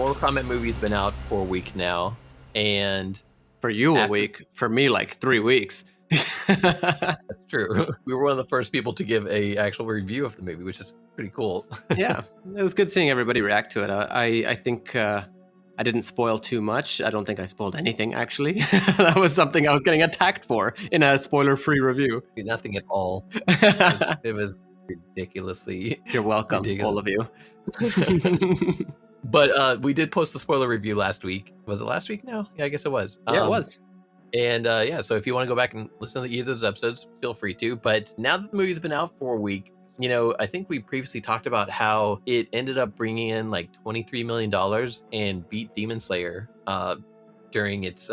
Mortal Kombat movie's been out for a week now, and for you a week, for me like 3 weeks. That's true. We were one of the first people to give a actual review of the movie, which is pretty cool. Yeah, it was good seeing everybody react to it. I think I didn't spoil too much. I don't think I spoiled anything, actually. That was something I was getting attacked for in a spoiler-free review. Nothing at all. It was ridiculously... You're welcome, ridiculous. All of you. But we did post the spoiler review last week. Was it last week now? Yeah, I guess it was. Yeah, it was. And so if you want to go back and listen to either of those episodes, feel free to. But now that the movie's been out for a week, I think we previously talked about how it ended up bringing in like $23 million and beat Demon Slayer during its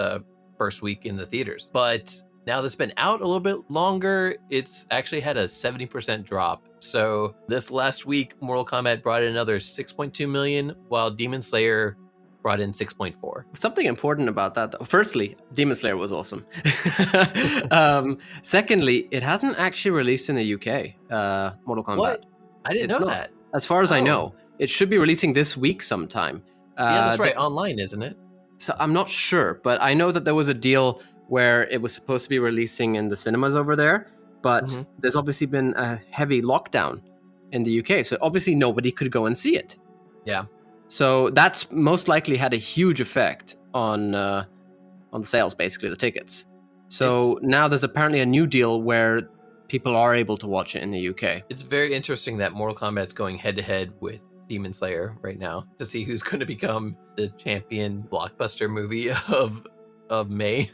first week in the theaters. But now that's been out a little bit longer, it's actually had a 70% drop. So this last week, Mortal Kombat brought in another 6.2 million, while Demon Slayer brought in 6.4. Something important about that, though. Firstly, Demon Slayer was awesome. Secondly, it hasn't actually released in the UK, Mortal Kombat. What? I didn't know that. As far as I know. It should be releasing this week sometime. Yeah, that's right. Online, isn't it? So I'm not sure, but I know that there was a deal where it was supposed to be releasing in the cinemas over there, but there's obviously been a heavy lockdown in the UK, so obviously nobody could go and see it. Yeah. So that's most likely had a huge effect on the sales, basically, the tickets. So now there's apparently a new deal where people are able to watch it in the UK. It's very interesting that Mortal Kombat's going head-to-head with Demon Slayer right now to see who's going to become the champion blockbuster movie of May.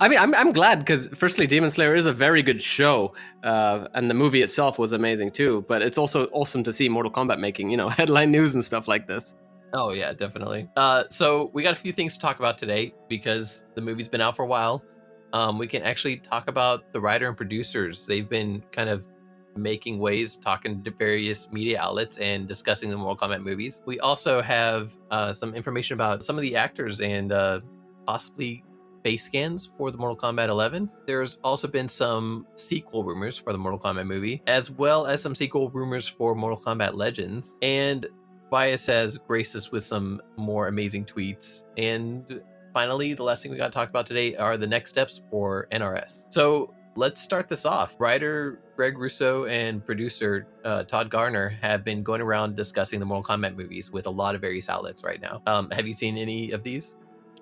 I mean, I'm glad because firstly, Demon Slayer is a very good show, and the movie itself was amazing too. But it's also awesome to see Mortal Kombat making, headline news and stuff like this. Oh yeah, definitely. So we got a few things to talk about today because the movie's been out for a while. We can actually talk about the writer and producers. They've been kind of making waves, talking to various media outlets and discussing the Mortal Kombat movies. We also have some information about some of the actors and possibly face scans for the Mortal Kombat 11. There's also been some sequel rumors for the Mortal Kombat movie, as well as some sequel rumors for Mortal Kombat Legends. And Tobias has graced us with some more amazing tweets. And finally, the last thing we got to talk about today are the next steps for NRS. So let's start this off. Writer Greg Russo and producer Todd Garner have been going around discussing the Mortal Kombat movies with a lot of various outlets right now. Have you seen any of these?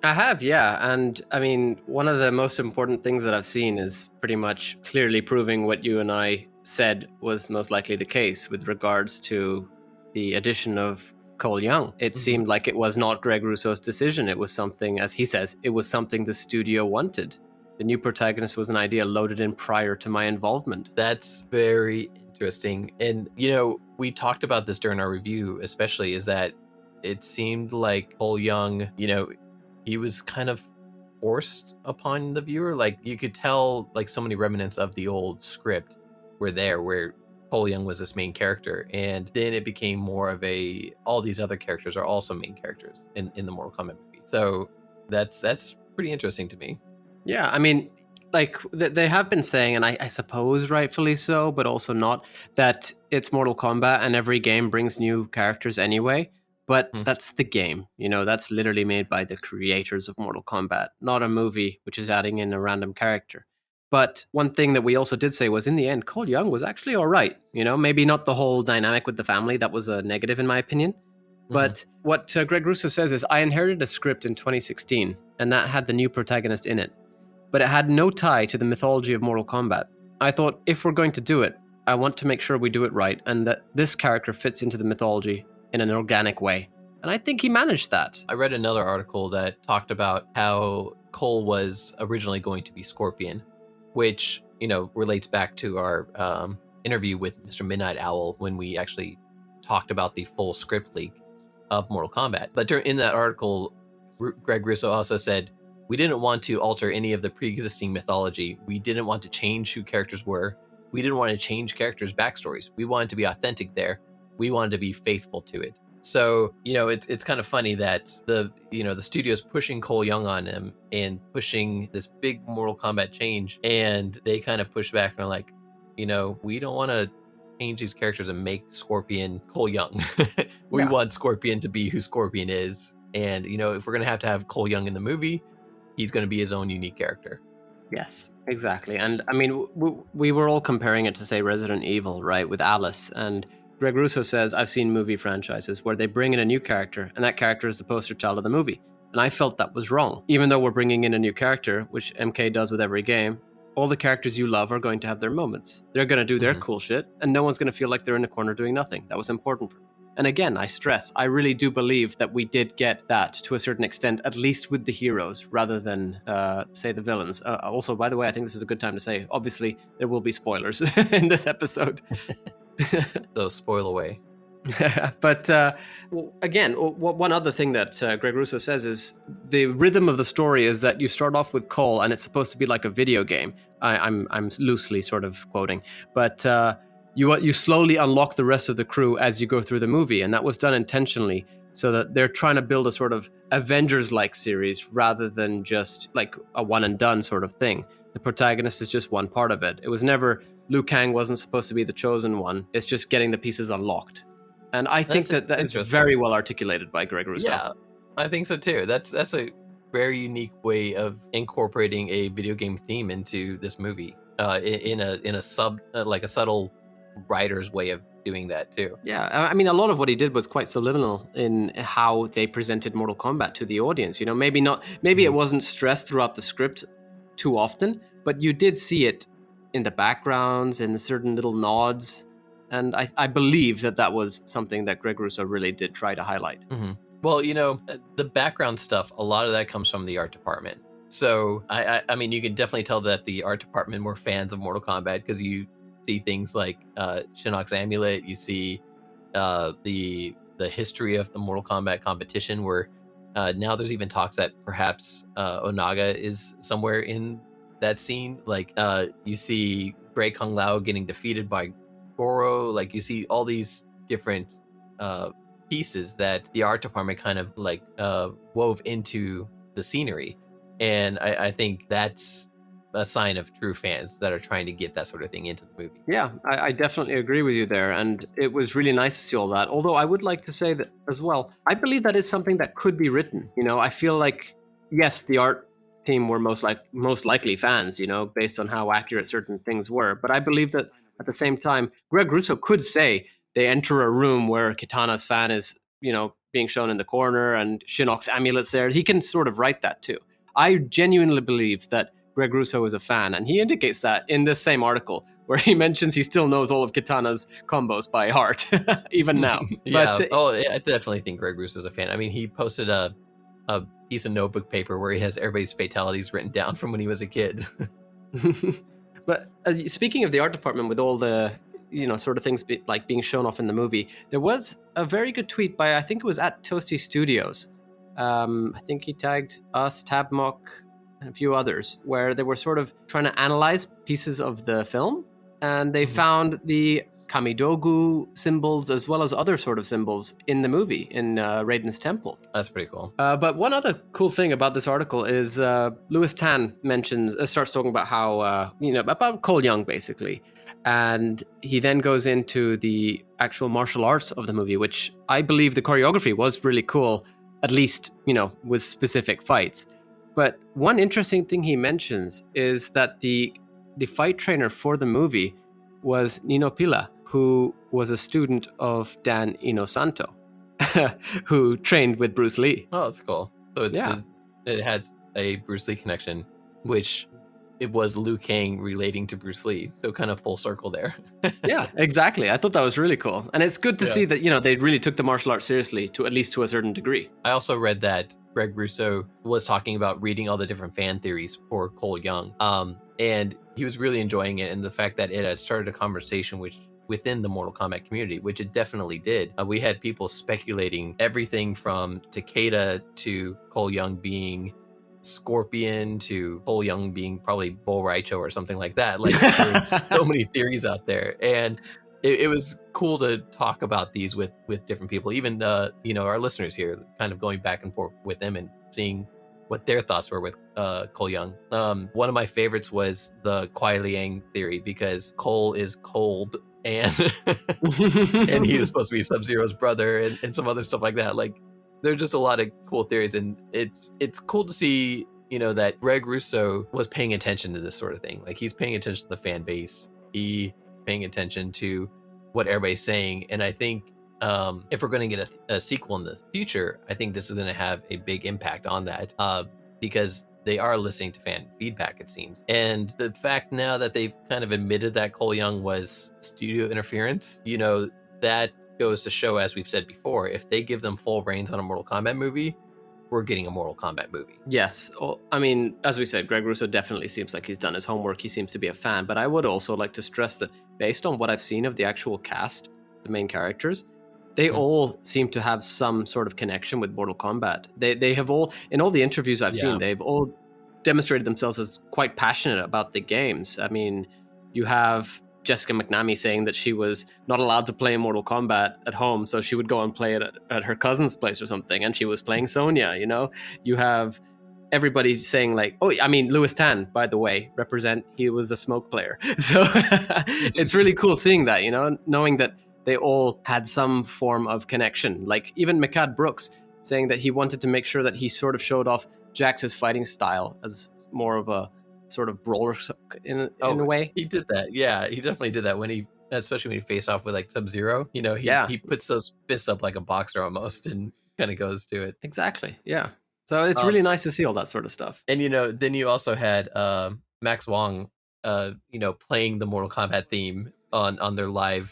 I have, yeah. And I mean, one of the most important things that I've seen is pretty much clearly proving what you and I said was most likely the case with regards to the addition of Cole Young. It seemed like it was not Greg Russo's decision. It was something, as he says, it was something the studio wanted. The new protagonist was an idea loaded in prior to my involvement. That's very interesting. And, we talked about this during our review, especially, is that it seemed like Cole Young, he was kind of forced upon the viewer. Like, you could tell, like, so many remnants of the old script were there, where Cole Young was this main character. And then it became more of all these other characters are also main characters in the Mortal Kombat movie. So that's pretty interesting to me. Yeah, I mean, like, they have been saying, and I suppose rightfully so, but also not, that it's Mortal Kombat and every game brings new characters anyway. But that's the game, that's literally made by the creators of Mortal Kombat, not a movie which is adding in a random character. But one thing that we also did say was, in the end, Cole Young was actually all right. Maybe not the whole dynamic with the family. That was a negative in my opinion. But what Greg Russo says is, I inherited a script in 2016, and that had the new protagonist in it. But it had no tie to the mythology of Mortal Kombat. I thought, if we're going to do it, I want to make sure we do it right, and that this character fits into the mythology in an organic way. And I think he managed that. I read another article that talked about how Cole was originally going to be Scorpion, which, relates back to our interview with Mr. Midnight Owl when we actually talked about the full script leak of Mortal Kombat. But in that article, Greg Russo also said, we didn't want to alter any of the pre-existing mythology. We didn't want to change who characters were. We didn't want to change characters' backstories. We wanted to be authentic there. We wanted to be faithful to it. So, it's kind of funny that the studio's pushing Cole Young on him and pushing this big Mortal Kombat change, and they kind of push back and are like, we don't want to change these characters and make Scorpion Cole Young. We want Scorpion to be who Scorpion is. And, if we're going to have Cole Young in the movie, he's going to be his own unique character. Yes, exactly. And I mean, we were all comparing it to, say, Resident Evil, right, with Alice. And Greg Russo says, I've seen movie franchises where they bring in a new character, and that character is the poster child of the movie. And I felt that was wrong. Even though we're bringing in a new character, which MK does with every game, all the characters you love are going to have their moments. They're going to do their cool shit, and no one's going to feel like they're in a corner doing nothing. That was important for me. And again, I stress, I really do believe that we did get that to a certain extent, at least with the heroes, rather than, say, the villains. Also, by the way, I think this is a good time to say, obviously, there will be spoilers in this episode. So, spoil away. But again, one other thing that Greg Russo says is the rhythm of the story is that you start off with Cole, and it's supposed to be like a video game. I'm loosely sort of quoting, but you slowly unlock the rest of the crew as you go through the movie, and that was done intentionally so that they're trying to build a sort of Avengers-like series rather than just like a one and done sort of thing. The protagonist is just one part of it. It was never Liu Kang wasn't supposed to be the chosen one. It's just getting the pieces unlocked. And I think that is very well articulated by Greg Russo. Yeah, I think so too. That's a very unique way of incorporating a video game theme into this movie. In a subtle writer's way of doing that too. Yeah, I mean, a lot of what he did was quite subliminal in how they presented Mortal Kombat to the audience. Maybe it wasn't stressed throughout the script too often, but you did see it in the backgrounds, in the certain little nods. And I believe that was something that Greg Russo really did try to highlight. Mm-hmm. Well, the background stuff, a lot of that comes from the art department. So, I mean, you can definitely tell that the art department were fans of Mortal Kombat because you see things like Shinnok's amulet. You see the history of the Mortal Kombat competition where now there's even talks that perhaps Onaga is somewhere in that scene. Like you see Great Kung Lao getting defeated by Goro. Like you see all these different pieces that the art department kind of like wove into the scenery, and I think that's a sign of true fans that are trying to get that sort of thing into the movie. Yeah, I definitely agree with you there, and it was really nice to see all that. Although I would like to say that as well, I believe that is something that could be written. I feel like, yes, the art team were most likely fans, based on how accurate certain things were, but I believe that at the same time, Greg Russo could say they enter a room where Kitana's fan is, being shown in the corner and Shinnok's amulet's there. He can sort of write that too. I genuinely believe that Greg Russo is a fan, and he indicates that in this same article where he mentions he still knows all of Kitana's combos by heart, even now. Yeah. I definitely think Greg Russo is a fan. I mean, he posted a piece of notebook paper where he has everybody's fatalities written down from when he was a kid. But speaking of the art department with all the, sort of things being shown off in the movie, there was a very good tweet by, I think it was at Toasty Studios. I think he tagged us, Tabmock, and a few others, where they were sort of trying to analyze pieces of the film, and they found the Kamidogu symbols as well as other sort of symbols in the movie, in Raiden's temple. That's pretty cool. But one other cool thing about this article is Louis Tan starts talking about how, about Cole Young, basically. And he then goes into the actual martial arts of the movie, which I believe the choreography was really cool, at least, with specific fights. But one interesting thing he mentions is that the fight trainer for the movie was Nino Pila, who was a student of Dan Inosanto, who trained with Bruce Lee. Oh, that's cool. So it had a Bruce Lee connection, which it was Liu Kang relating to Bruce Lee. So kind of full circle there. Yeah, exactly. I thought that was really cool. And it's good to see that, they really took the martial arts seriously, to at least to a certain degree. I also read that Greg Russo was talking about reading all the different fan theories for Cole Young. And he was really enjoying it, and the fact that it had started a conversation within the Mortal Kombat community, which it definitely did. We had people speculating everything from Takeda to Cole Young being Scorpion to Cole Young being probably Bull Raicho or something like that. Like there's so many theories out there, and it was cool to talk about these with different people, even our listeners here, kind of going back and forth with them and seeing what their thoughts were with Cole Young. One of my favorites was the Kuai Liang theory, because Cole is cold and and he was supposed to be Sub-Zero's brother, and some other stuff like that. Like, there's just a lot of cool theories, and it's cool to see, that Greg Russo was paying attention to this sort of thing. Like, he's paying attention to the fan base. He's paying attention to what everybody's saying, and I think if we're going to get a sequel in the future, I think this is going to have a big impact on that, because they are listening to fan feedback, it seems. And the fact now that they've kind of admitted that Cole Young was studio interference, that goes to show, as we've said before, if they give them full reins on a Mortal Kombat movie, we're getting a Mortal Kombat movie. Yes. Well, I mean, as we said, Greg Russo definitely seems like he's done his homework. He seems to be a fan. But I would also like to stress that based on what I've seen of the actual cast, the main characters, they all seem to have some sort of connection with Mortal Kombat. They have all, in all the interviews I've seen, they've all demonstrated themselves as quite passionate about the games. I mean, you have Jessica McNamee saying that she was not allowed to play Mortal Kombat at home, so she would go and play it at her cousin's place or something, and she was playing Sonya, You have everybody saying like, oh, I mean, Lewis Tan, by the way, he was a Smoke player. So it's really cool seeing that, knowing that they all had some form of connection. Like even Mikad Brooks saying that he wanted to make sure that he sort of showed off Jax's fighting style as more of a sort of brawler in a way. He did that. Yeah, he definitely did that especially when he faced off with like Sub-Zero. He puts those fists up like a boxer almost and kind of goes to it. Exactly. Yeah. So it's really nice to see all that sort of stuff. And then you also had Max Wong playing the Mortal Kombat theme on their live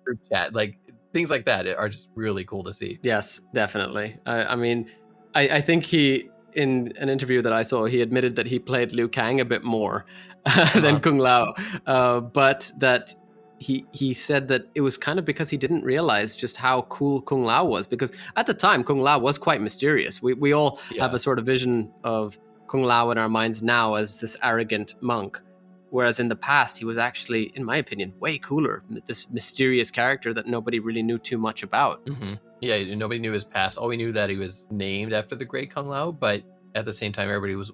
group chat. Like things like that are just really cool to see. Yes, definitely. I mean, I think he, in an interview that I saw, he admitted that he played Liu Kang a bit more than Kung Lao, but that he said that it was kind of because he didn't realize just how cool Kung Lao was, because at the time Kung Lao was quite mysterious. We all have a sort of vision of Kung Lao in our minds now as this arrogant monk, whereas in the past he was actually, in my opinion, way cooler, this mysterious character that nobody really knew too much about. Mm-hmm. Yeah, nobody knew his past. All we knew that he was named after the great Kung Lao, but at the same time everybody was,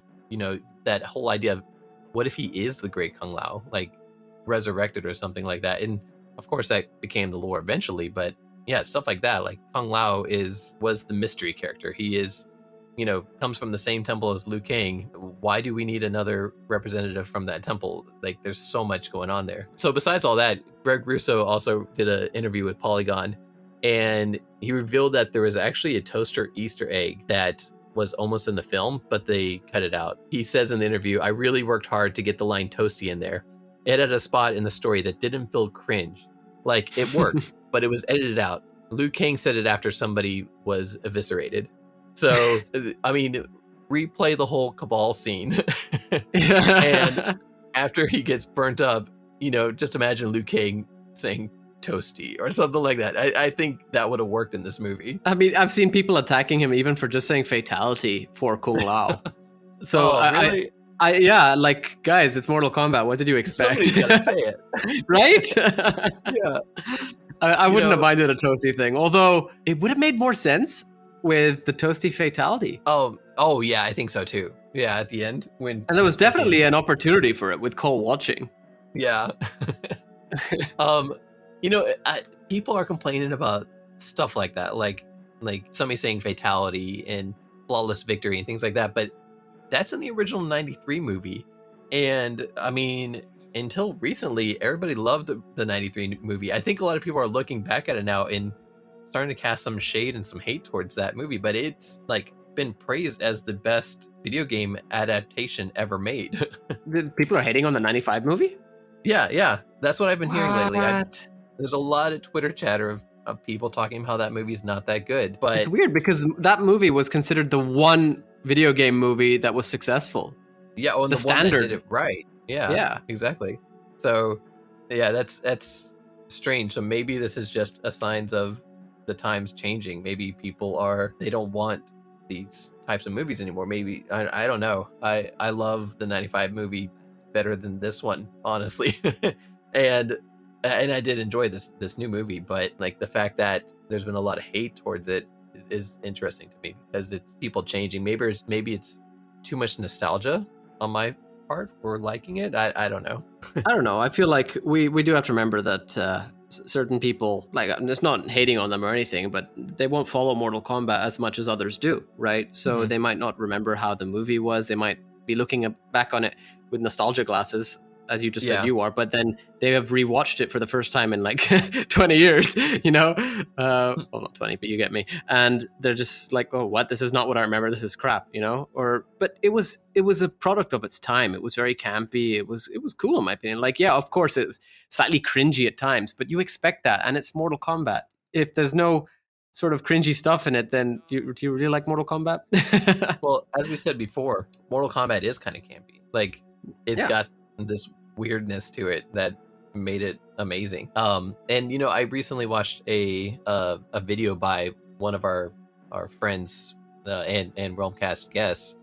that whole idea of what if he is the great Kung Lao, like resurrected or something like that. And of course that became the lore eventually, but yeah, stuff like that. Like Kung Lao was the mystery character. He is, comes from the same temple as Liu Kang. Why do we need another representative from that temple? Like there's so much going on there. So besides all that, Greg Russo also did an interview with Polygon, and he revealed that there was actually a toaster Easter egg that was almost in the film, but they cut it out. He says in the interview, "I really worked hard to get the line toasty in there. It had a spot in the story that didn't feel cringe. Like it worked, but it was edited out. Liu Kang said it after somebody was eviscerated." So, I mean, replay the whole Cabal scene. And after he gets burnt up, just imagine Liu Kang saying toasty or something like that. I think that would have worked in this movie. I mean, I've seen people attacking him even for just saying fatality for Kung Lao. So really? Yeah, like, guys, it's Mortal Kombat. What did you expect? Somebody's gotta say it. Right? Yeah. I wouldn't have minded a toasty thing, although it would have made more sense with the toasty fatality. Oh yeah, I think so too. Yeah, at the end and there was definitely an opportunity for it with Cole watching. Yeah. People are complaining about stuff like that, like somebody saying fatality and flawless victory and things like that, but that's in the original 93 movie. And I mean, until recently, everybody loved the 93 movie. I think a lot of people are looking back at it now and starting to cast some shade and some hate towards that movie, but it's like been praised as the best video game adaptation ever made. People are hating on the 95 movie? Yeah. That's what I've been hearing lately. There's a lot of Twitter chatter of people talking about how that movie's not that good. But it's weird because that movie was considered the one video game movie that was successful. Yeah, well, the standard one that did it right. Yeah, exactly. So, yeah, that's strange. So maybe this is just a signs of the times changing. Maybe people they don't want these types of movies anymore. Maybe I don't know. I love the 95 movie better than this one, honestly. and I did enjoy this new movie, but like the fact that there's been a lot of hate towards it is interesting to me because it's people changing. Maybe it's too much nostalgia on my part for liking it. I don't know. I don't know. I feel like we do have to remember that certain people, like, I'm just not hating on them or anything, but they won't follow Mortal Kombat as much as others do, right? So they might not remember how the movie was. They might be looking back on it with nostalgia glasses, as you just said you are, but then they have rewatched it for the first time in like 20 years, you know? Well, not 20, but you get me. And they're just like, oh, what? This is not what I remember. This is crap, you know? But it was a product of its time. It was very campy. It was cool in my opinion. Like, yeah, of course it was slightly cringy at times, but you expect that. And it's Mortal Kombat. If there's no sort of cringy stuff in it, then do you really like Mortal Kombat? Well, as we said before, Mortal Kombat is kind of campy. Like, it's got this weirdness to it that made it amazing. And you know, I recently watched a video by one of our friends and Realmcast guests,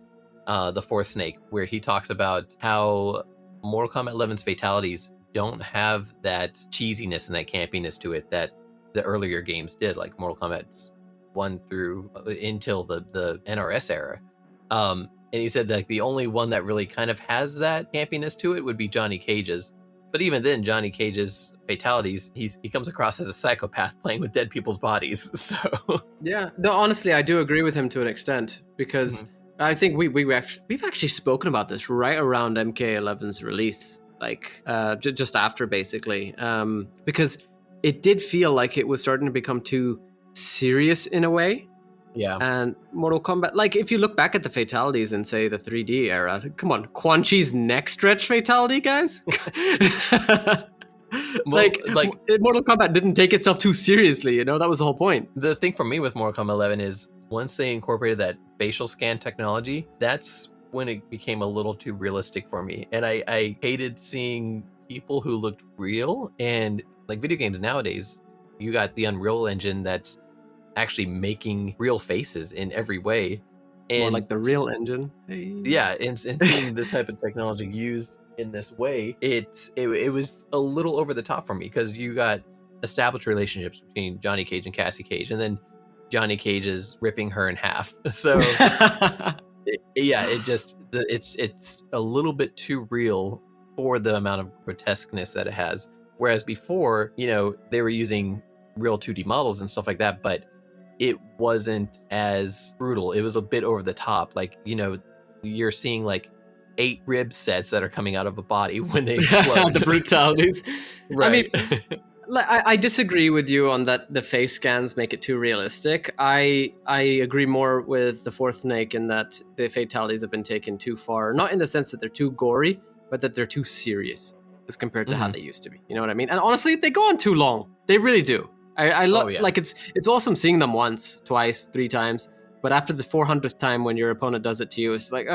the Fourth Snake, where he talks about how Mortal Kombat 11's fatalities don't have that cheesiness and that campiness to it that the earlier games did, like Mortal Kombat 1 through until the NRS era. And he said that the only one that really kind of has that campiness to it would be Johnny Cage's. But even then, Johnny Cage's fatalities, he comes across as a psychopath playing with dead people's bodies. So yeah, no, honestly, I do agree with him to an extent, because I think we've actually spoken about this right around MK11's release, like just after basically, because it did feel like it was starting to become too serious in a way. Yeah. And Mortal Kombat, like, if you look back at the fatalities in, say, the 3D era, come on, Quan Chi's neck stretch fatality, guys? like Mortal Kombat didn't take itself too seriously, you know? That was the whole point. The thing for me with Mortal Kombat 11 is once they incorporated that facial scan technology, that's when it became a little too realistic for me. And I hated seeing people who looked real. And like video games nowadays, you got the Unreal Engine that's actually making real faces in every way, and more like the real engine. Yeah, and seeing this type of technology used in this way, it was a little over the top for me, because you got established relationships between Johnny Cage and Cassie Cage, and then Johnny Cage is ripping her in half. So it's a little bit too real for the amount of grotesqueness that it has. Whereas before, you know, they were using real 2D models and stuff like that, but it wasn't as brutal. It was a bit over the top. Like, you know, you're seeing like 8 rib sets that are coming out of a body when they explode. The brutalities. Right. I mean, I disagree with you on that. The face scans make it too realistic. I agree more with the Fourth Snake in that the fatalities have been taken too far. Not in the sense that they're too gory, but that they're too serious as compared to how they used to be. You know what I mean? And honestly, they go on too long. They really do. I love like it's awesome seeing them once, twice, 3 times, but after the 400th time when your opponent does it to you, it's like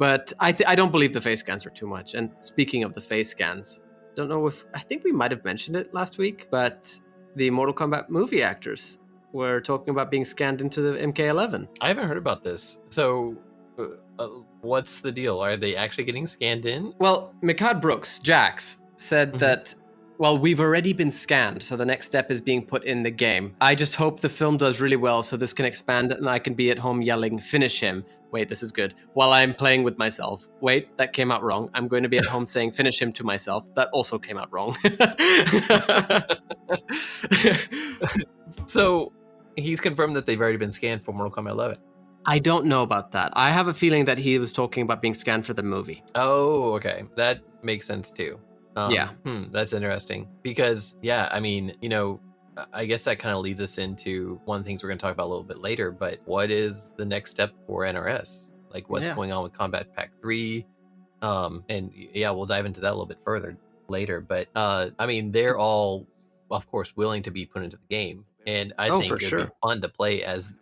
But I don't believe the face scans were too much. And speaking of the face scans, I think we might have mentioned it last week, but the Mortal Kombat movie actors were talking about being scanned into the MK11. I haven't heard about this. So what's the deal? Are they actually getting scanned in? Well, Mikaad Brooks, Jax, said that, well, we've already been scanned, so the next step is being put in the game. I just hope the film does really well so this can expand and I can be at home yelling, "Finish him." Wait, this is good. While I'm playing with myself. Wait, that came out wrong. I'm going to be at home saying, "Finish him" to myself. That also came out wrong. So he's confirmed that they've already been scanned for Mortal Kombat 11. I don't know about that. I have a feeling that he was talking about being scanned for the movie. Oh, okay. That makes sense too. Yeah. That's interesting. Because, yeah, I mean, you know, I guess that kind of leads us into one of the things we're going to talk about a little bit later, but what is the next step for NRS? Like, what's going on with Kombat Pack 3? And yeah, we'll dive into that a little bit further later. But, I mean, they're all, of course, willing to be put into the game. And I think it'd be fun to play as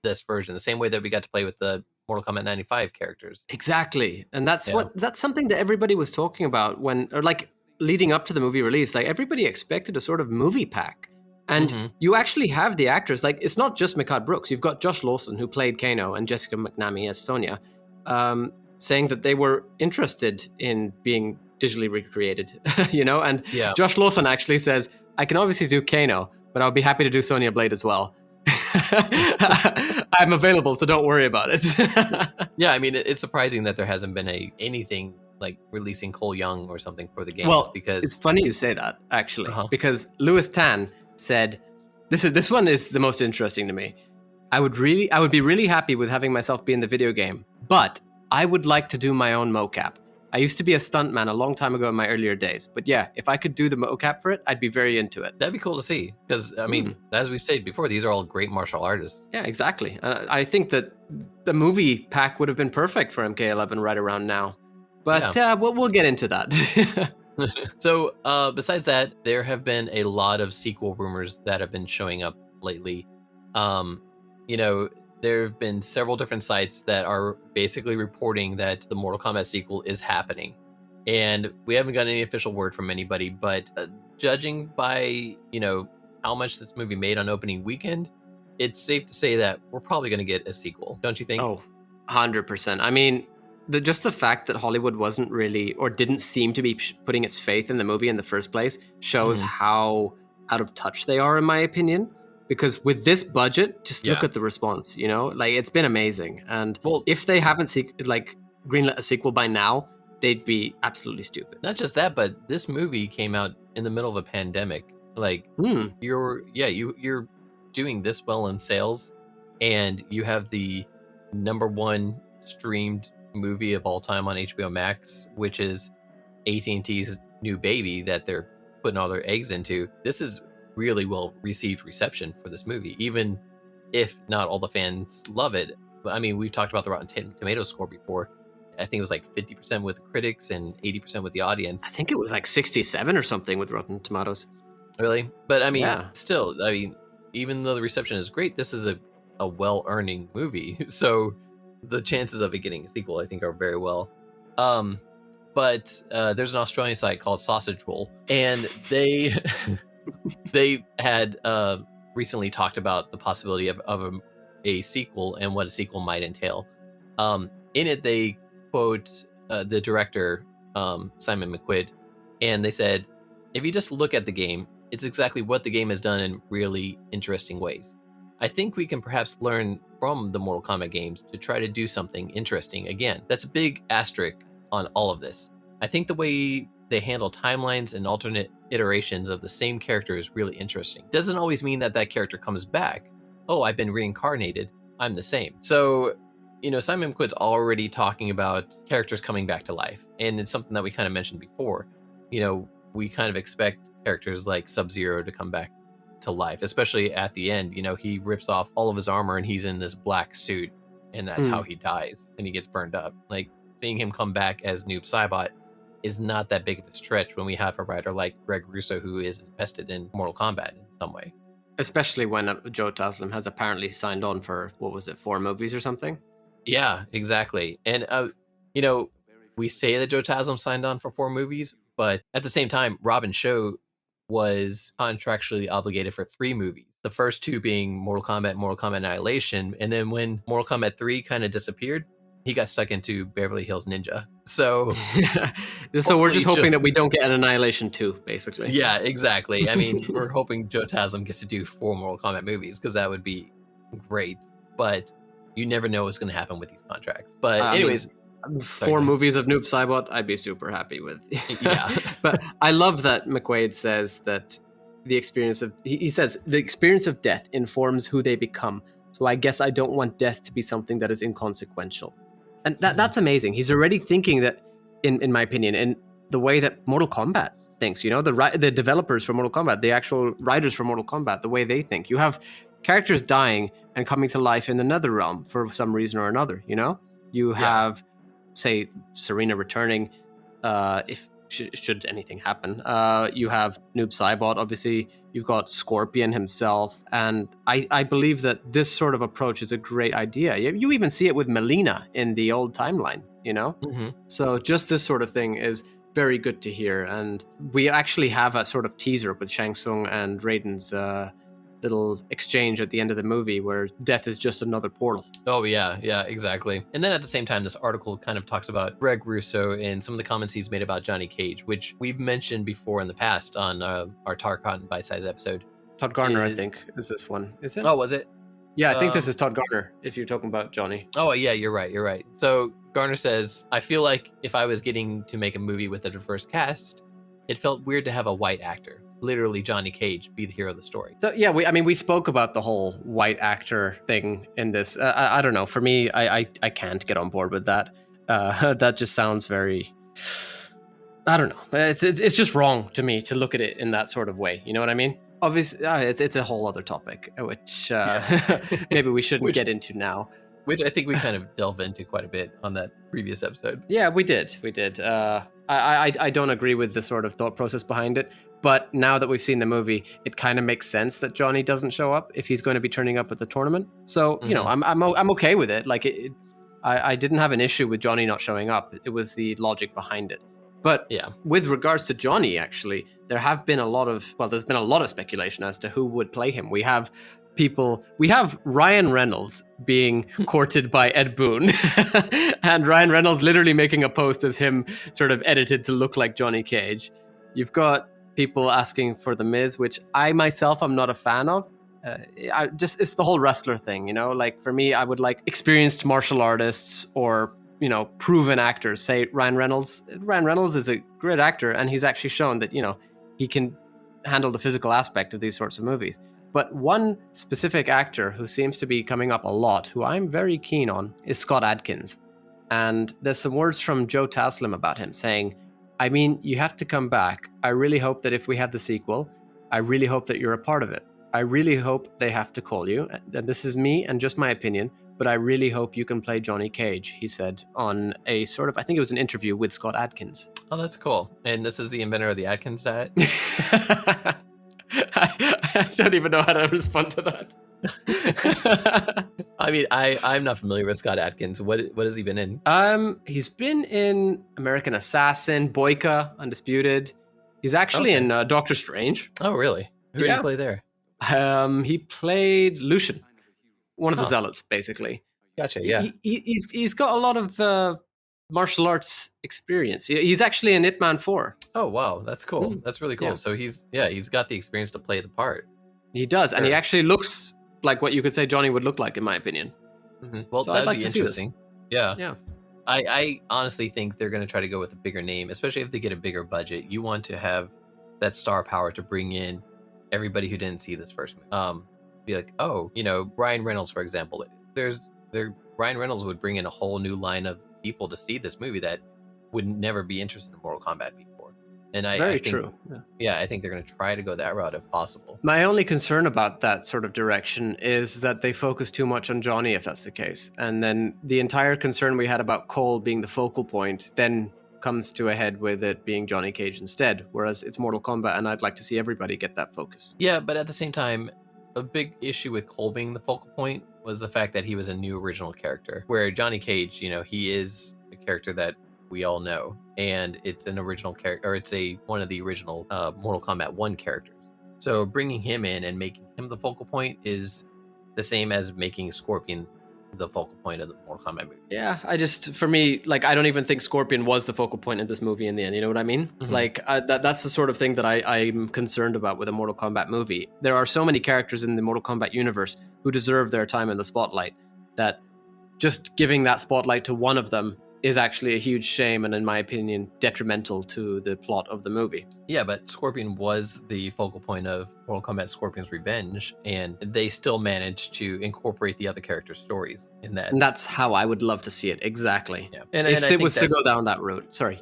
this version, the same way that we got to play with the Mortal Kombat 95 characters. Exactly. And that's something that everybody was talking about leading up to the movie release. Like, everybody expected a sort of movie pack. And you actually have the actors. Like, it's not just Mikaad Brooks. You've got Josh Lawson, who played Kano, and Jessica McNamee as Sonya, saying that they were interested in being digitally recreated, you know? And Josh Lawson actually says, "I can obviously do Kano, but I'll be happy to do Sonya Blade as well." I I'm available, so don't worry about it. Yeah, I mean, it's surprising that there hasn't been anything like releasing Cole Young or something for the game. Well, because it's funny you say that, actually, Uh-huh. because Louis Tan said, this one is the most interesting to me. I would be really happy with having myself be in the video game, but I would like to do my own mocap. I used to be a stuntman a long time ago in my earlier days, but yeah, if I could do the mocap for it, I'd be very into it. That'd be cool to see, because I mean, as we've said before, these are all great martial artists. Yeah, exactly. I think that the movie pack would have been perfect for MK11 right around now, but we'll get into that. So, besides that, there have been a lot of sequel rumors that have been showing up lately. There have been several different sites that are basically reporting that the Mortal Kombat sequel is happening. And we haven't gotten any official word from anybody, but judging by, how much this movie made on opening weekend, it's safe to say that we're probably going to get a sequel. Don't you think? Oh, 100%. I mean, just the fact that Hollywood wasn't really, or didn't seem to be putting its faith in the movie in the first place shows how out of touch they are, in my opinion. Because with this budget, just look at the response, like it's been amazing. And if they haven't greenlit a sequel by now, they'd be absolutely stupid. Not just that, but this movie came out in the middle of a pandemic. Like you're doing this well in sales, and you have the #1 streamed movie of all time on HBO Max, which is AT&T's new baby that they're putting all their eggs into. This is really well received reception for this movie, even if not all the fans love it. I mean, we've talked about the Rotten Tomatoes score before. I think it was like 50% with critics and 80% with the audience. I think it was like 67 or something with Rotten Tomatoes. Really? But I mean, still, even though the reception is great, this is a well-earning movie. So the chances of it getting a sequel, I think, are very well. But there's an Australian site called Sausage Roll, and they they had recently talked about the possibility of a sequel and what a sequel might entail. In it, they quote the director, Simon McQuaid, and they said, "If you just look at the game, it's exactly what the game has done in really interesting ways. I think we can perhaps learn from the Mortal Kombat games to try to do something interesting again." That's a big asterisk on all of this. I think the way they handle timelines and alternate iterations of the same character is really interesting. Doesn't always mean that character comes back. Oh, I've been reincarnated, I'm the same. So, Simon McQuaid's already talking about characters coming back to life. And it's something that we kind of mentioned before. We kind of expect characters like Sub-Zero to come back to life, especially at the end. He rips off all of his armor and he's in this black suit, and that's how he dies, and he gets burned up. Like, seeing him come back as Noob Saibot is not that big of a stretch when we have a writer like Greg Russo who is invested in Mortal Kombat in some way. Especially when Joe Taslim has apparently signed on for, 4 movies or something? Yeah, exactly. And, we say that Joe Taslim signed on for 4 movies, but at the same time, Robin Shou was contractually obligated for 3 movies. The first 2 being Mortal Kombat Annihilation, and then when Mortal Kombat 3 kind of disappeared, he got stuck into Beverly Hills Ninja. So we're just hoping that we don't get an Annihilation 2, basically. Yeah, exactly. I mean, we're hoping Joe Taslim gets to do 4 Mortal Kombat movies, because that would be great. But you never know what's going to happen with these contracts. But anyways... 4 movies of Noob Saibot, I'd be super happy with. Yeah. But I love that McQuaid says that he says, the experience of death informs who they become. So I guess I don't want death to be something that is inconsequential. And that's amazing. He's already thinking that, in my opinion, in the way that Mortal Kombat thinks, the developers for Mortal Kombat, the actual writers for Mortal Kombat, the way they think. You have characters dying and coming to life in another realm for some reason or another, You have... say Serena returning, if should anything happen. You have Noob Saibot, obviously. You've got Scorpion himself, and I believe that this sort of approach is a great idea. You even see it with Melina in the old timeline, So just this sort of thing is very good to hear, and we actually have a sort of teaser with Shang Tsung and Raiden's little exchange at the end of the movie where death is just another portal. Oh, yeah, exactly. And then at the same time, this article kind of talks about Greg Russo and some of the comments he's made about Johnny Cage, which we've mentioned before in the past on our Tarkon Bite Size episode. Todd Garner, I think, is this one. Is it? Oh, was it? Yeah, I think this is Todd Garner, if you're talking about Johnny. Oh, yeah, you're right. So Garner says, I feel like if I was getting to make a movie with a diverse cast, it felt weird to have a white actor, literally Johnny Cage, be the hero of the story. So yeah, we spoke about the whole white actor thing in this. I don't know. For me, I can't get on board with that. That just sounds very... I don't know. It's just wrong to me to look at it in that sort of way. You know what I mean? Obviously, it's a whole other topic, which maybe we shouldn't get into now. Which I think we kind of delved into quite a bit on that previous episode. Yeah, we did. I don't agree with the sort of thought process behind it, but now that we've seen the movie, it kind of makes sense that Johnny doesn't show up if he's going to be turning up at the tournament. So you know, I'm okay with it. Like I didn't have an issue with Johnny not showing up. It was the logic behind it. But yeah, with regards to Johnny, actually, there's been a lot of speculation as to who would play him. We have Ryan Reynolds being courted by Ed Boon, and Ryan Reynolds literally making a post as him sort of edited to look like Johnny Cage. You've got people asking for The Miz, which I myself am not a fan of. It's the whole wrestler thing, you know? Like, for me, I would like experienced martial artists or, you know, proven actors. Say Ryan Reynolds. Ryan Reynolds is a great actor, and he's actually shown that, you know, he can handle the physical aspect of these sorts of movies. But one specific actor who seems to be coming up a lot, who I'm very keen on, is Scott Adkins. And there's some words from Joe Taslim about him saying, I mean, you have to come back. I really hope that if we have the sequel, I really hope that you're a part of it. I really hope they have to call you. And this is me and just my opinion, but I really hope you can play Johnny Cage, he said on a sort of, I think it was an interview with Scott Adkins. Oh, that's cool. And this is the inventor of the Atkins diet? I don't even know how to respond to that. I mean, I'm not familiar with Scott Adkins. What has he been in? He's been in American Assassin, Boyka, Undisputed. He's actually in Doctor Strange. Oh, really? Who did he play there? He played Lucian, one of the zealots, basically. Gotcha. Yeah. He's got a lot of martial arts experience. He's actually in Ip Man 4. Oh, wow. That's cool. That's really cool. Yeah. So he's got the experience to play the part. He does. Sure. And he actually looks like what you could say Johnny would look like, in my opinion. Mm-hmm. Well, so that'd be interesting. Yeah. Yeah. I honestly think they're going to try to go with a bigger name, especially if they get a bigger budget. You want to have that star power to bring in everybody who didn't see this first movie. Be like, oh, you know, Ryan Reynolds, for example. Ryan Reynolds would bring in a whole new line of people to see this movie that would never be interested in Mortal Kombat before. And I think, true. Yeah, I think they're going to try to go that route if possible. My only concern about that sort of direction is that they focus too much on Johnny, if that's the case. And then the entire concern we had about Cole being the focal point then comes to a head with it being Johnny Cage instead, whereas it's Mortal Kombat, and I'd like to see everybody get that focus. Yeah, but at the same time, a big issue with Cole being the focal point was the fact that he was a new original character, where Johnny Cage, you know, he is a character that we all know, and it's an original character, or it's one of the original Mortal Kombat 1 characters. So bringing him in and making him the focal point is the same as making Scorpion the focal point of the Mortal Kombat movie. Yeah, for me, like, I don't even think Scorpion was the focal point of this movie in the end, you know what I mean? Mm-hmm. Like, that's the sort of thing that I'm concerned about with a Mortal Kombat movie. There are so many characters in the Mortal Kombat universe who deserve their time in the spotlight that just giving that spotlight to one of them is actually a huge shame and, in my opinion, detrimental to the plot of the movie. Yeah, but Scorpion was the focal point of Mortal Kombat Scorpion's Revenge, and they still managed to incorporate the other characters' stories in that. And that's how I would love to see it, exactly. Yeah. If it was to go down that route. Sorry.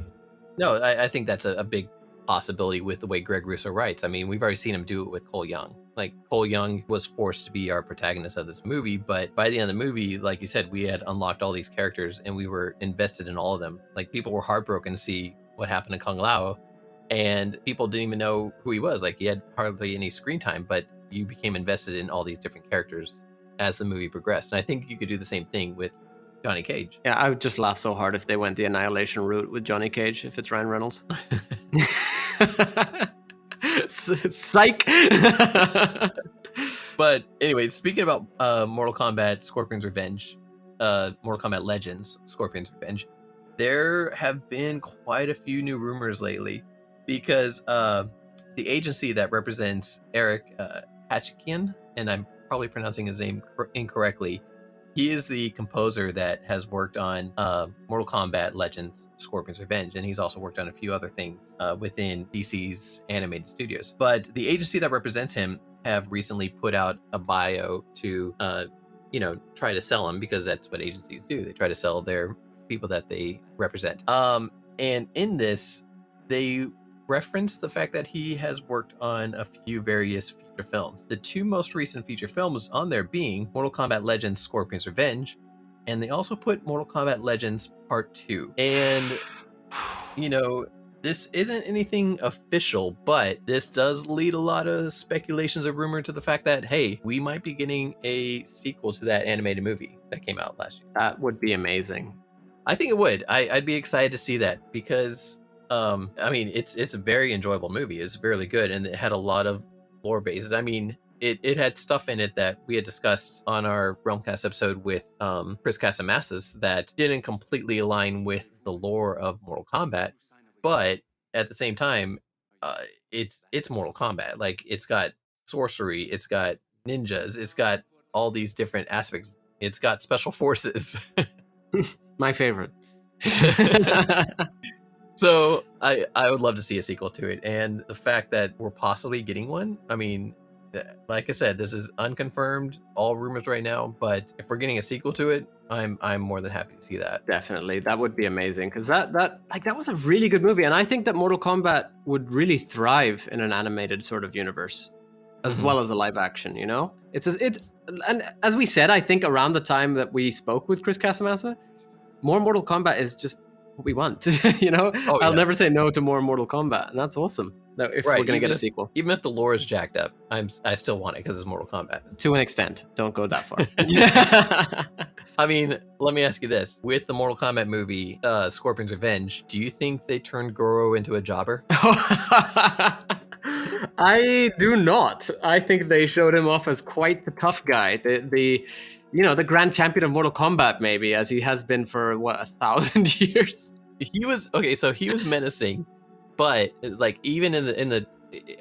No, I think that's a big possibility with the way Greg Russo writes. I mean, we've already seen him do it with Cole Young. Like, Cole Young was forced to be our protagonist of this movie, but by the end of the movie, like you said, we had unlocked all these characters and we were invested in all of them. Like, people were heartbroken to see what happened to Kung Lao, and people didn't even know who he was. Like, he had hardly any screen time, but you became invested in all these different characters as the movie progressed. And I think you could do the same thing with Johnny Cage. Yeah, I would just laugh so hard if they went the Annihilation route with Johnny Cage, if it's Ryan Reynolds. Psych. But anyway, speaking about Mortal Kombat Scorpion's Revenge, Mortal Kombat Legends Scorpion's Revenge, there have been quite a few new rumors lately because the agency that represents Eric Hachikian, and I'm probably pronouncing his name incorrectly. He is the composer that has worked on Mortal Kombat Legends, Scorpion's Revenge, and he's also worked on a few other things within DC's animated studios. But the agency that represents him have recently put out a bio to, try to sell him, because that's what agencies do. They try to sell their people that they represent. And in this, they reference the fact that he has worked on a few various feature films. The two most recent feature films on there being Mortal Kombat Legends Scorpion's Revenge, and they also put Mortal Kombat Legends Part 2. And, this isn't anything official, but this does lead a lot of speculations or rumor to the fact that, hey, we might be getting a sequel to that animated movie that came out last year. That would be amazing. I think it would. I'd be excited to see that because it's a very enjoyable movie. It's really good, and it had a lot of lore bases. I mean, it had stuff in it that we had discussed on our Realmcast episode with Chris Casamasas that didn't completely align with the lore of Mortal Kombat, but at the same time, it's Mortal Kombat. Like, it's got sorcery, it's got ninjas, it's got all these different aspects. It's got special forces. My favorite. So I would love to see a sequel to it, and the fact that we're possibly getting one, I mean, like I said, this is unconfirmed, all rumors right now, but if we're getting a sequel to it, I'm more than happy to see that. Definitely, that would be amazing, because that was a really good movie, and I think that Mortal Kombat would really thrive in an animated sort of universe, as well as a live action. It's and as we said, I think around the time that we spoke with Chris Casamassa, more Mortal Kombat is just what we want. I'll never say no to more Mortal Kombat, and that's awesome. If we're gonna get a sequel, even if the lore is jacked up, I still want it because it's Mortal Kombat. To an extent, don't go that far. I mean, let me ask you this: with the Mortal Kombat movie, Scorpion's Revenge, do you think they turned Goro into a jobber? I do not. I think they showed him off as quite the tough guy. The grand champion of Mortal Kombat, maybe, as he has been for 1,000 years. He was menacing, but like even in the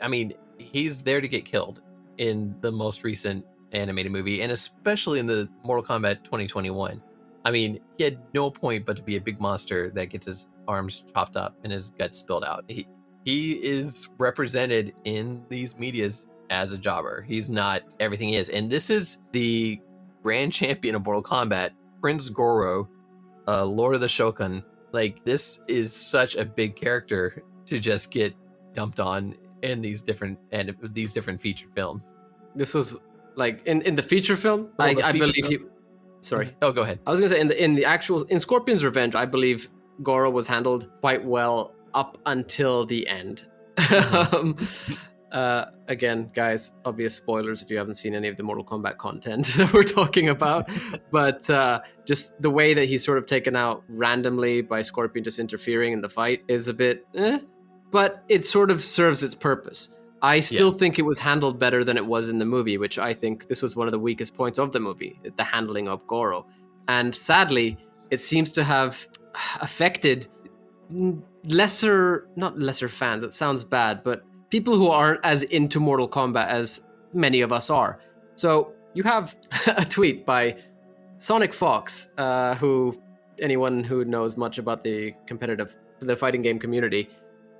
I mean, he's there to get killed in the most recent animated movie, and especially in the Mortal Kombat 2021. I mean, he had no point but to be a big monster that gets his arms chopped up and his guts spilled out. He is represented in these medias as a jobber. He's not everything he is, and this is the grand champion of Mortal Kombat, Prince Goro, Lord of the Shogun. Like, this is such a big character to just get dumped on in these different feature films. This was like in the feature film. I believe he. Sorry. Oh, go ahead. I was gonna say in Scorpion's Revenge, I believe Goro was handled quite well up until the end. Again, guys, obvious spoilers if you haven't seen any of the Mortal Kombat content that we're talking about, but just the way that he's sort of taken out randomly by Scorpion just interfering in the fight is a bit but it sort of serves its purpose. I still think it was handled better than it was in the movie, which I think this was one of the weakest points of the movie, the handling of Goro. And sadly, it seems to have affected not lesser fans, it sounds bad, but people who aren't as into Mortal Kombat as many of us are. So you have a tweet by Sonic Fox, who anyone who knows much about the fighting game community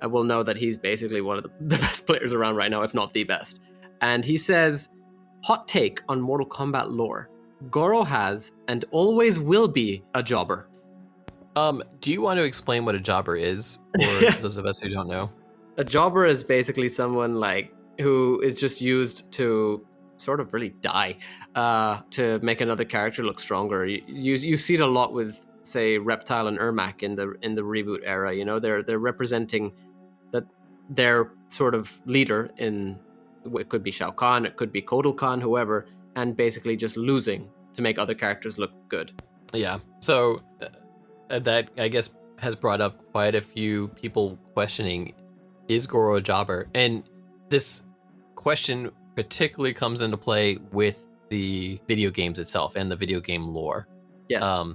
will know that he's basically one of the best players around right now, if not the best. And he says, hot take on Mortal Kombat lore. Goro has and always will be a jobber. Do you want to explain what a jobber is for those of us who don't know? A jobber is basically someone who is just used to sort of really die, to make another character look stronger. You see it a lot with, say, Reptile and Ermac in the reboot era. They're representing that their sort of leader it could be Shao Kahn, it could be Kotal Khan, whoever, and basically just losing to make other characters look good. Yeah. So that, I guess, has brought up quite a few people questioning, is Goro a jobber? And this question particularly comes into play with the video games itself and the video game lore. Yes.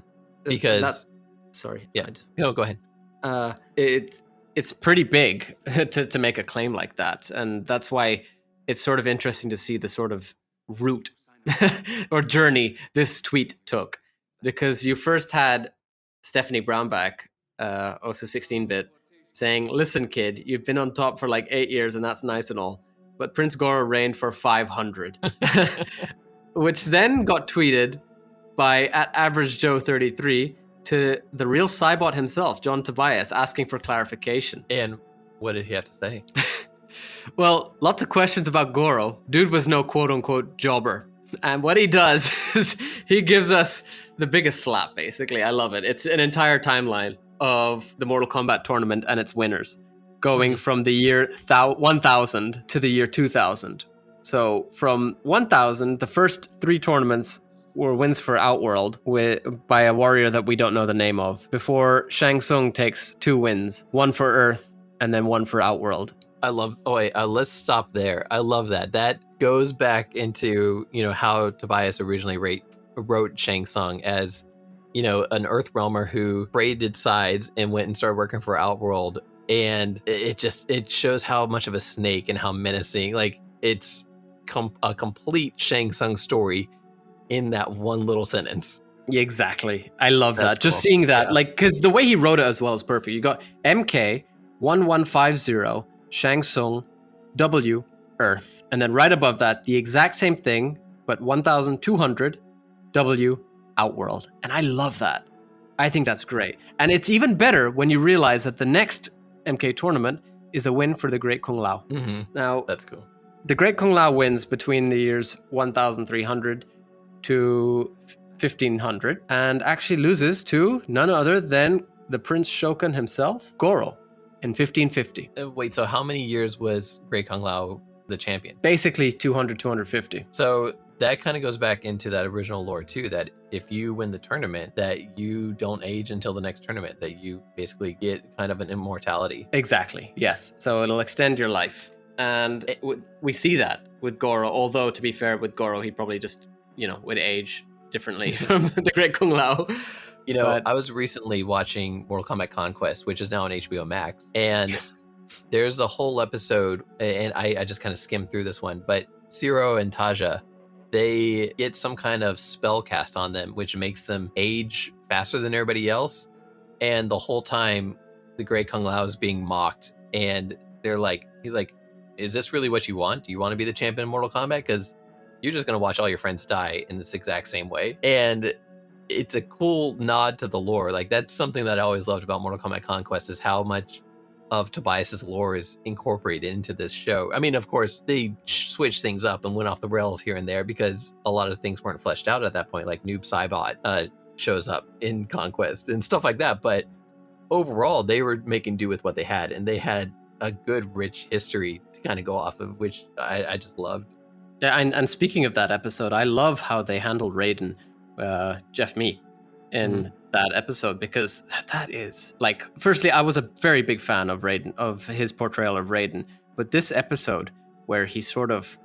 Because sorry. Yeah. No, go ahead. It's pretty big to make a claim like that, and that's why it's sort of interesting to see the sort of root or journey this tweet took, because you first had Stephanie Brownback, also 16-bit, saying, "Listen, kid, you've been on top for like 8 years, and that's nice and all, but Prince Goro reigned for 500," which then got tweeted by @AverageJoe33 to the real Saibot himself, John Tobias, asking for clarification. And what did he have to say? Well, lots of questions about Goro. Dude was no quote-unquote jobber. And what he does is he gives us the biggest slap, basically. I love it. It's an entire timeline of the Mortal Kombat tournament and its winners, going from the year 1000 to the year 2000. So from 1000, the first 3 tournaments were wins for Outworld by a warrior that we don't know the name of, before Shang Tsung takes 2 wins, 1 for Earth and then 1 for Outworld. Let's stop there. I love that. That goes back into, how Tobias originally wrote Shang Tsung as, an Earth realmer who braided sides and went and started working for Outworld. And it shows how much of a snake and how menacing, like, it's a complete Shang Tsung story in that one little sentence. Yeah, exactly. I love That's that. Just cool. seeing that, Yeah. because the way he wrote it as well is perfect. You got MK 1150 Shang Tsung W Earth, and then right above that the exact same thing but 1200 W Outworld. And I love that. I think that's great. And it's even better when you realize that the next MK tournament is a win for the Great Kung Lao. Mm-hmm. Now, That's cool. the Great Kung Lao wins between the years 1300 to 1500 and actually loses to none other than the Prince Shokan himself, Goro, in 1550. Wait, so how many years was Great Kung Lao the champion? Basically 200, 250. So that kind of goes back into that original lore too, that if you win the tournament, that you don't age until the next tournament, that you basically get kind of an immortality. Exactly, yes. So it'll extend your life. And we see that with Goro, although to be fair, with Goro, he probably just, would age differently from the Great Kung Lao. I was recently watching Mortal Kombat Conquest, which is now on HBO Max, and there's a whole episode, and I just kind of skimmed through this one, but Zero and Taja, they get some kind of spell cast on them, which makes them age faster than everybody else, and the whole time, the Great Kung Lao is being mocked, and he's like, is this really what you want? Do you want to be the champion of Mortal Kombat? Because you're just going to watch all your friends die in this exact same way. And it's a cool nod to the lore. Like, that's something that I always loved about Mortal Kombat Conquest, is how much of Tobias's lore is incorporated into this show. I mean, of course, they switched things up and went off the rails here and there because a lot of things weren't fleshed out at that point. Like Noob Saibot shows up in Conquest and stuff like that. But overall, they were making do with what they had, and they had a good, rich history to kind of go off of, which I just loved. Yeah, and speaking of that episode, I love how they handled Raiden, Jeff Mee, in that episode, because that is, like, firstly, I was a very big fan of Raiden, of his portrayal of Raiden, but this episode where he sort of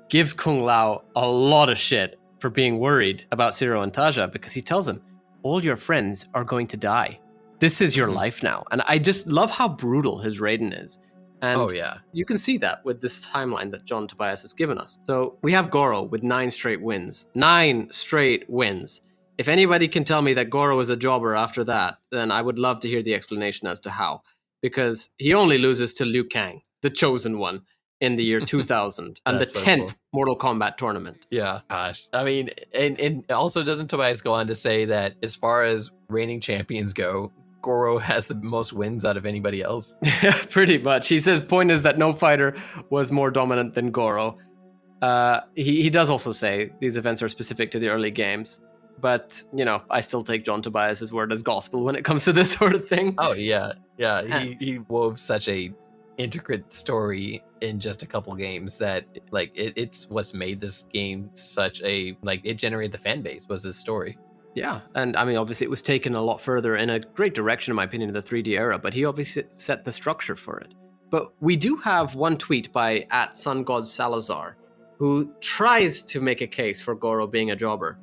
gives Kung Lao a lot of shit for being worried about Zero and Taja, because he tells him, all your friends are going to die. This is your life now. And I just love how brutal his Raiden is. And you can see that with this timeline that John Tobias has given us. So we have Goro with 9 straight wins. 9 straight wins. If anybody can tell me that Goro is a jobber after that, then I would love to hear the explanation as to how. Because he only loses to Liu Kang, the chosen one, in the year 2000, and the 10th Mortal Kombat tournament. Yeah, gosh. I mean, and also doesn't Tobias go on to say that as far as reigning champions go, Goro has the most wins out of anybody else? Yeah, pretty much. He says, point is that no fighter was more dominant than Goro. He does also say these events are specific to the early games. But, I still take John Tobias's word as gospel when it comes to this sort of thing. Oh, yeah. Yeah, he wove such a intricate story in just a couple games that, like, it's what's made this game such a, like, it generated the fan base, was this story. Yeah, and I mean, obviously it was taken a lot further in a great direction, in my opinion, in the 3D era, but he obviously set the structure for it. But we do have one tweet by @SunGodSalazar, who tries to make a case for Goro being a jobber,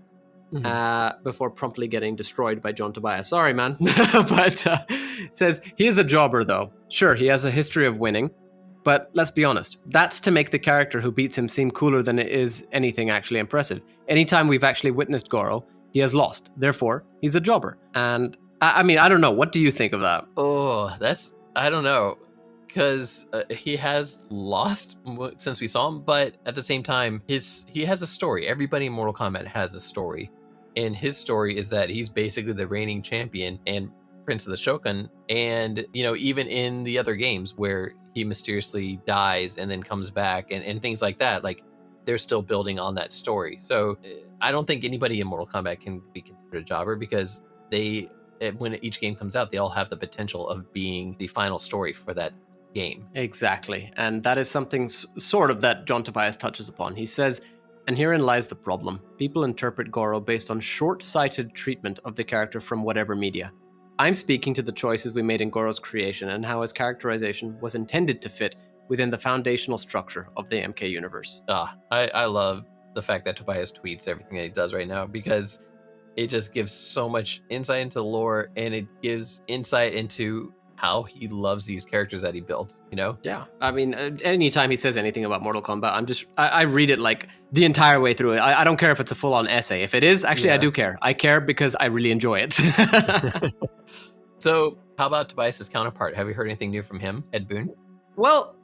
before promptly getting destroyed by John Tobias. Sorry, man. But it says, he is a jobber, though. Sure, he has a history of winning, But let's be honest, that's to make the character who beats him seem cooler than it is anything actually impressive. Anytime we've actually witnessed Goro, he has lost. Therefore, he's a jobber. And I mean, I don't know. What do you think of that? Oh, I don't know. Because he has lost since we saw him, but at the same time, he has a story. Everybody in Mortal Kombat has a story. And his story is that he's basically the reigning champion and Prince of the Shogun. And, even in the other games where he mysteriously dies and then comes back and things like that, like they're still building on that story. So I don't think anybody in Mortal Kombat can be considered a jobber because when each game comes out, they all have the potential of being the final story for that game. Exactly. And that is something sort of that John Tobias touches upon. He says, and herein lies the problem. People interpret Goro based on short-sighted treatment of the character from whatever media. I'm speaking to the choices we made in Goro's creation and how his characterization was intended to fit within the foundational structure of the MK universe. I love the fact that Tobias tweets everything that he does right now because it just gives so much insight into the lore and it gives insight into how he loves these characters that he built, Yeah. I mean, anytime he says anything about Mortal Kombat, I read it like the entire way through it. I don't care if it's a full-on essay. If it is, actually, I do care. I care because I really enjoy it. So, how about Tobias's counterpart? Have you heard anything new from him, Ed Boon? Well,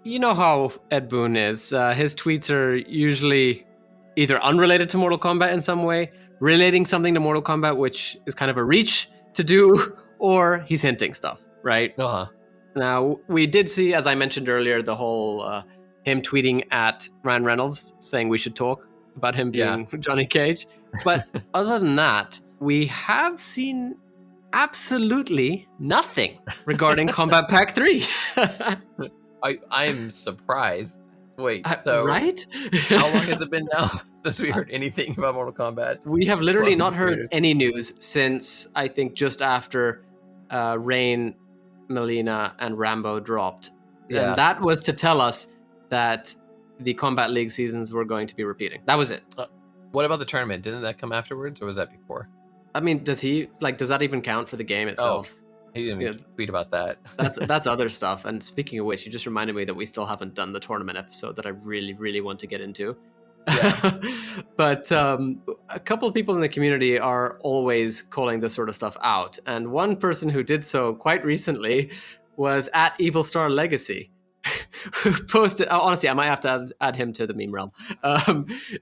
you know how Ed Boon is. His tweets are usually either unrelated to Mortal Kombat in some way, relating something to Mortal Kombat, which is kind of a reach to do, or he's hinting stuff. Right? Uh-huh. Now, we did see, as I mentioned earlier, the whole him tweeting at Ryan Reynolds saying we should talk about him being Johnny Cage. But other than that, we have seen absolutely nothing regarding Kombat Pack 3. I'm surprised. Wait, right? How long has it been now since we heard anything about Mortal Kombat? We have literally not heard any news since, I think, just after Rain, Melina, and Rambo dropped. Yeah. And that was to tell us that the Kombat League seasons were going to be repeating. That was it. What about the tournament? Didn't that come afterwards, or was that before? I mean, does that even count for the game itself? He didn't even tweet about that. That's other stuff. And speaking of which, you just reminded me that we still haven't done the tournament episode that I really, really want to get into. Yeah. But a couple of people in the community are always calling this sort of stuff out. And one person who did so quite recently was at Evil Star Legacy, who posted, honestly, I might have to add him to the meme realm.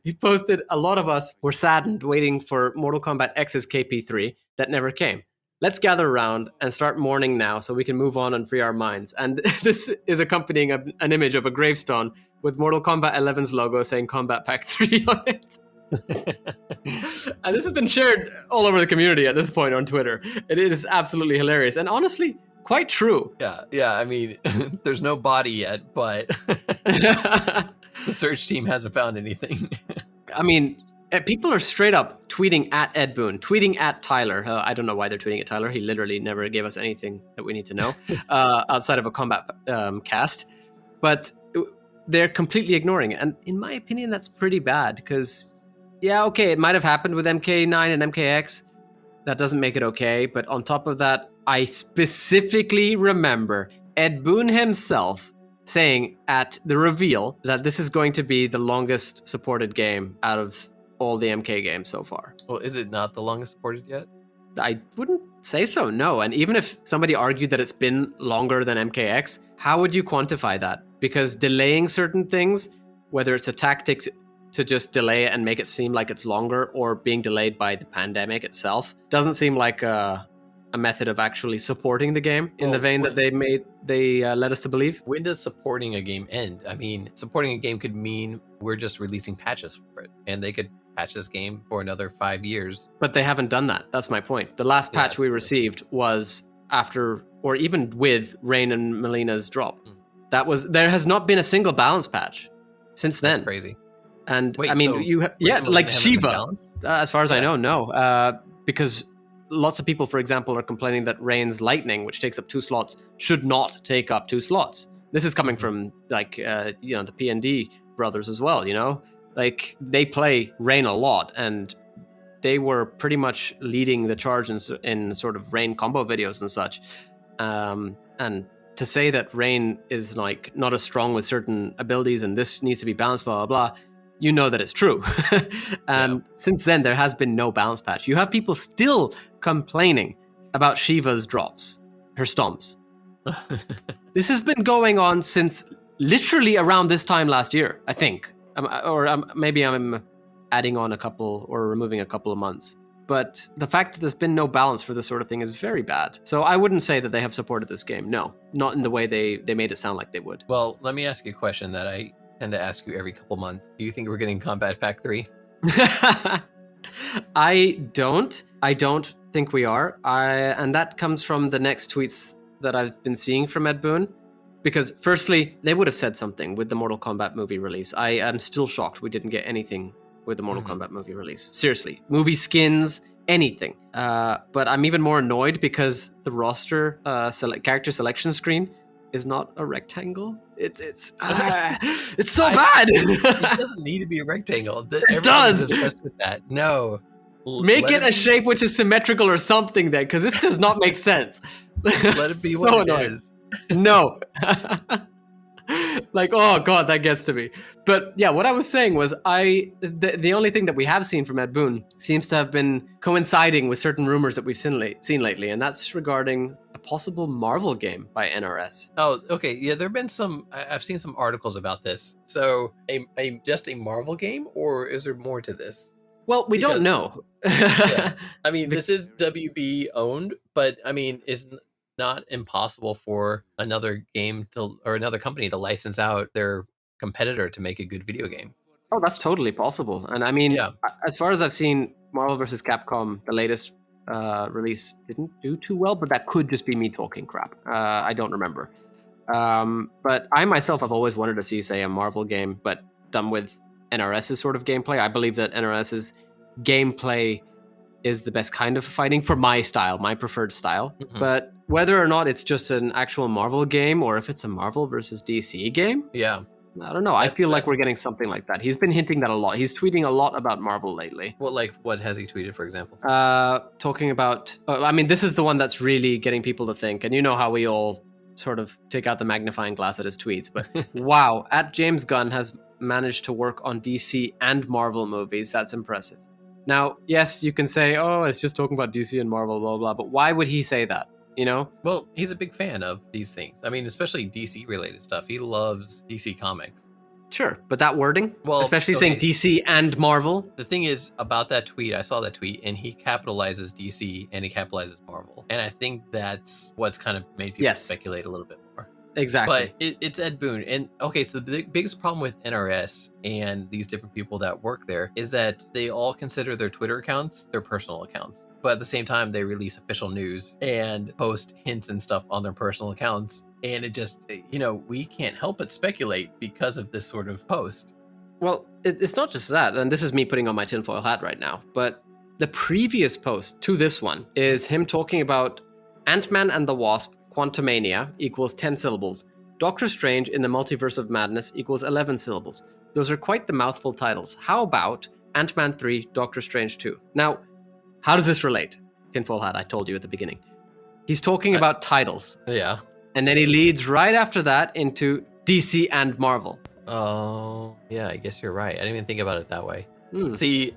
He posted, a lot of us were saddened waiting for Mortal Kombat X's KP3 that never came. Let's gather around and start mourning now so we can move on and free our minds. And this is accompanying an image of a gravestone with Mortal Kombat 11's logo saying Kombat Pack 3 on it. And this has been shared all over the community at this point on Twitter. It is absolutely hilarious. And honestly, quite true. Yeah. I mean, there's no body yet, but the search team hasn't found anything. I mean, people are straight up tweeting at Ed Boon, tweeting at Tyler. I don't know why they're tweeting at Tyler. He literally never gave us anything that we need to know outside of a combat cast. But they're completely ignoring it. And in my opinion, that's pretty bad because, it might have happened with MK9 and MKX. That doesn't make it okay. But on top of that, I specifically remember Ed Boon himself saying at the reveal that this is going to be the longest supported game out of all the MK games so far. Well, is it not the longest supported yet? I wouldn't say so, no. And even if somebody argued that it's been longer than MKX, how would you quantify that? Because delaying certain things, whether it's a tactic to just delay it and make it seem like it's longer or being delayed by the pandemic itself, doesn't seem like a method of actually supporting the game in the vein that they led us to believe. When does supporting a game end? I mean, supporting a game could mean we're just releasing patches for it, and they could patch this game for another 5 years. But they haven't done that. That's my point. The last patch we received was after, or even with Rain and Melina's drop. There has not been a single balance patch since then. That's crazy. And wait, I mean, so like Shiva. As far as I know, no. Because lots of people, for example, are complaining that Rain's Lightning, which takes up 2 slots, should not take up 2 slots. This is coming from like the PND brothers as well. Like they play Rain a lot, and they were pretty much leading the charge in sort of Rain combo videos and such. And to say that Rain is like not as strong with certain abilities and this needs to be balanced, blah, blah, blah, you know that it's true. And since then, there has been no balance patch. You have people still complaining about Shiva's drops, her stomps. This has been going on since literally around this time last year, I think. Maybe I'm adding on a couple or removing a couple of months. But the fact that there's been no balance for this sort of thing is very bad. So I wouldn't say that they have supported this game. No, not in the way they made it sound like they would. Well, let me ask you a question that I tend to ask you every couple months. Do you think we're getting Kombat Pack 3? I don't think we are. And that comes from the next tweets that I've been seeing from Ed Boon. Because firstly, they would have said something with the Mortal Kombat movie release. I am still shocked we didn't get anything with the Mortal Kombat movie release. Seriously. Movie skins, anything. But I'm even more annoyed because the roster character selection screen is not a rectangle. It's so bad. It doesn't need to be a rectangle. It does. Obsessed with that. No. Make it a shape which is symmetrical or something then, because this does not make sense. Let it be what it is. No. Like, oh god, that gets to me. But yeah, what I was saying was the only thing that we have seen from Ed Boon seems to have been coinciding with certain rumors that we've seen lately, and that's regarding a possible Marvel game by NRS. Oh, okay. Yeah, there have been I've seen some articles about this. So just a Marvel game, or is there more to this? Well, we don't know. Yeah. I mean, this is WB owned, but I mean, it's not impossible for another company to license out their competitor to make a good video game. Oh, that's totally possible. And I mean, as far as I've seen, Marvel vs. Capcom, the latest release, didn't do too well, but that could just be me talking crap. I don't remember. But I myself have always wanted to see, say, a Marvel game, but done with NRS's sort of gameplay. I believe that NRS's gameplay is the best kind of fighting for my style, my preferred style. Mm-hmm. But whether or not it's just an actual Marvel game or if it's a Marvel versus DC game, I don't know. I feel like we're getting something like that. He's been hinting that a lot. He's tweeting a lot about Marvel lately. What has he tweeted, for example? Talking about, I mean, this is the one that's really getting people to think. And you know how we all sort of take out the magnifying glass at his tweets. But wow, @James Gunn has managed to work on DC and Marvel movies. That's impressive. Now, yes, you can say, oh, it's just talking about DC and Marvel, blah, blah, but why would he say that? You know? Well, he's a big fan of these things. I mean, especially DC related stuff. He loves DC comics. Sure, but that wording? Well, especially saying DC and Marvel? The thing is about that tweet, I saw that tweet, and he capitalizes DC and he capitalizes Marvel. And I think that's what's kind of made people speculate a little bit more. Exactly. But it's Ed Boon. And okay, so the biggest problem with NRS and these different people that work there is that they all consider their Twitter accounts their personal accounts. But at the same time, they release official news and post hints and stuff on their personal accounts. And it just, we can't help but speculate because of this sort of post. Well, it's not just that. And this is me putting on my tinfoil hat right now. But the previous post to this one is him talking about Ant-Man and the Wasp Quantumania equals 10 syllables. Doctor Strange in the Multiverse of Madness equals 11 syllables. Those are quite the mouthful titles. How about Ant-Man 3, Doctor Strange 2? Now, how does this relate? Tinfoil hat, I told you at the beginning. He's talking about titles. Yeah. And then he leads right after that into DC and Marvel. Oh, yeah, I guess you're right. I didn't even think about it that way. See,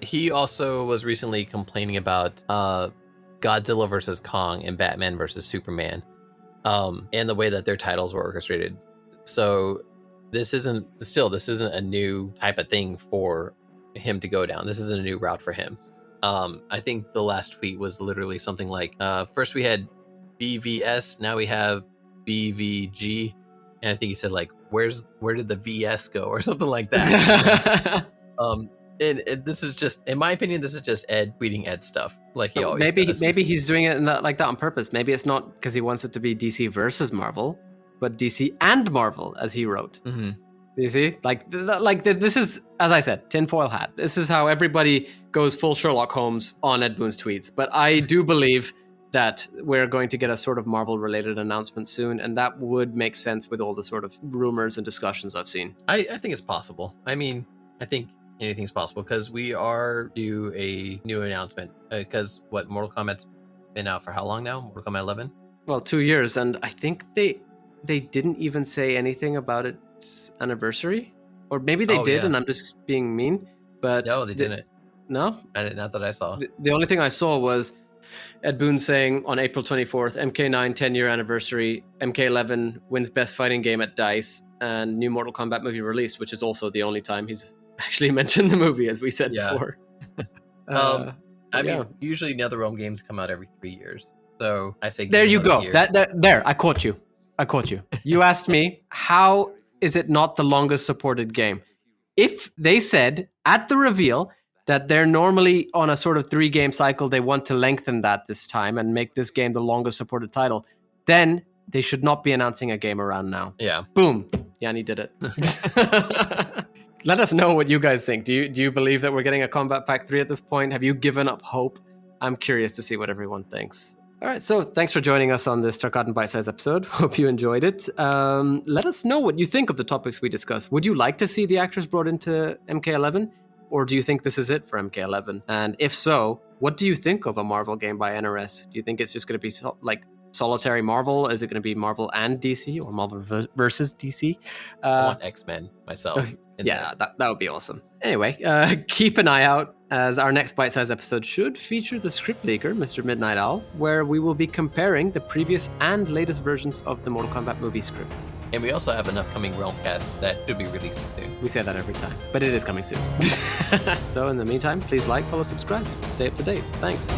he also was recently complaining about Godzilla versus Kong and Batman versus Superman, and the way that their titles were orchestrated. So this isn't a new type of thing for him to go down. This isn't a new route for him. I think the last tweet was literally something like, first we had BVS, now we have BVG, and I think he said like, where did the VS go or something like that. And this is just, in my opinion, this is just Ed tweeting Ed stuff, like he always does. Maybe he's doing it like that on purpose. Maybe it's not because he wants it to be DC versus Marvel, but DC and Marvel, as he wrote. Mm-hmm. Do you see? This is, as I said, tinfoil hat. This is how everybody goes full Sherlock Holmes on Ed Boon's tweets. But I do believe that we're going to get a sort of Marvel-related announcement soon, and that would make sense with all the sort of rumors and discussions I've seen. I think it's possible. I mean, I think anything's possible because we are due a new announcement. Because Mortal Kombat's been out for how long now? Mortal Kombat 11? well, 2 years, and I think they didn't even say anything about its anniversary, or maybe they did, and I'm just being mean. But no, they didn't. No, not that I saw. The only thing I saw was Ed Boon saying on April 24th, MK9 10-year anniversary, MK11 wins best fighting game at DICE, and new Mortal Kombat movie released, which is also the only time he's actually mentioned the movie, as we said before. I mean, usually NetherRealm games come out every 3 years, so I say. There you go. There, I caught you. You asked me, how is it not the longest supported game? If they said at the reveal that they're normally on a sort of 3-game cycle, they want to lengthen that this time and make this game the longest supported title, then they should not be announcing a game around now. Yeah. Boom. Yani did it. Let us know what you guys think. Do you believe that we're getting a Kombat Pack 3 at this point? Have you given up hope? I'm curious to see what everyone thinks. All right, so thanks for joining us on this Tarkatan Bite-Size episode. Hope you enjoyed it. Let us know what you think of the topics we discussed. Would you like to see the actors brought into MK11? Or do you think this is it for MK11? And if so, what do you think of a Marvel game by NRS? Do you think it's just going to be like solitary Marvel? Is it going to be Marvel and DC, or Marvel versus DC? I want X-Men myself. Yeah, that would be awesome. Anyway, keep an eye out, as our next bite-sized episode should feature the script leaker, Mr. Midnight Owl, where we will be comparing the previous and latest versions of the Mortal Kombat movie scripts. And we also have an upcoming Realm cast that should be releasing soon. We say that every time, but it is coming soon. So in the meantime, please like, follow, subscribe, stay up to date. Thanks.